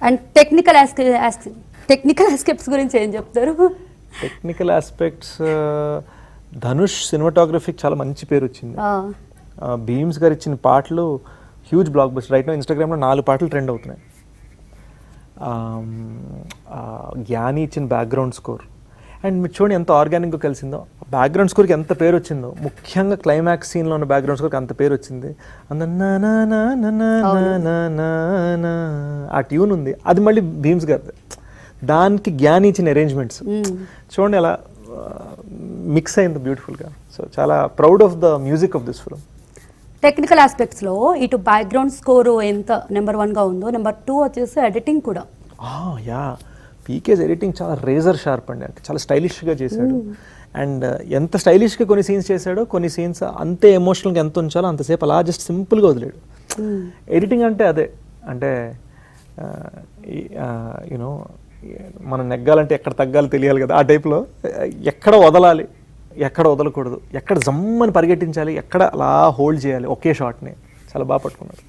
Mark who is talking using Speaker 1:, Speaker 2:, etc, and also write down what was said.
Speaker 1: And technical aspects గురించి ఏం చెప్తారు?
Speaker 2: టెక్నికల్ ఆస్పెక్ట్స్, ధనుష్ సినిమాటోగ్రఫీకి చాలా మంచి పేరు వచ్చింది. భీమ్స్ గారు ఇచ్చిన పాటలు huge blockbuster. Right no ఇన్స్టాగ్రామ్లో 4 పాటలు ట్రెండ్ అవుతున్నాయి. జ్ఞాని ఇచ్చిన బ్యాక్గ్రౌండ్ స్కోర్, అండ్ మీరు చూడండి ఎంత ఆర్గానిక్గా కలిసిందో. బ్యాక్గ్రౌండ్ స్కోర్కి ఎంత పేరు వచ్చిందో, ముఖ్యంగా క్లైమాక్స్ సీన్లో ఉన్న బ్యాక్గ్రౌండ్ స్కోర్కి అంత పేరు వచ్చింది. ఆ ట్యూన్ ఉంది, అది మళ్ళీ భీమ్స్ గారిది. దానికి జ్ఞాని ఇచ్చిన అరేంజ్మెంట్స్ చూడండి అలా మిక్స్ అయింది బ్యూటిఫుల్గా. సో చాలా proud of the music of this film.
Speaker 1: Technical ఆస్పెక్ట్స్లో ఇటు బ్యాక్గ్రౌండ్ స్కోర్ ఎంత నెంబర్ 1గా ఉందో, నెంబర్ 2 వచ్చేసి ఎడిటింగ్ కూడా.
Speaker 2: యా, పీకేస్ ఎడిటింగ్ చాలా రేజర్ షార్ప్ అండి, అంటే చాలా స్టైలిష్గా చేశాడు. అండ్ ఎంత స్టైలిష్గా కొన్ని సీన్స్ చేశాడో, కొన్ని సీన్స్ అంతే ఎమోషనల్గా ఎంత ఉంచాలో అంతసేపు అలా జస్ట్ సింపుల్గా వదిలేడు. ఎడిటింగ్ అంటే అదే, అంటే యూనో మనం నెగ్గాలంటే ఎక్కడ తగ్గాలి తెలియాలి కదా, ఆ టైప్లో ఎక్కడ వదలాలి, ఎక్కడ వదలకూడదు, ఎక్కడ జమ్మని పరిగెట్టించాలి, ఎక్కడ అలా హోల్డ్ చేయాలి ఒకే షాట్ని చాలా బాగా పట్టుకున్నారు.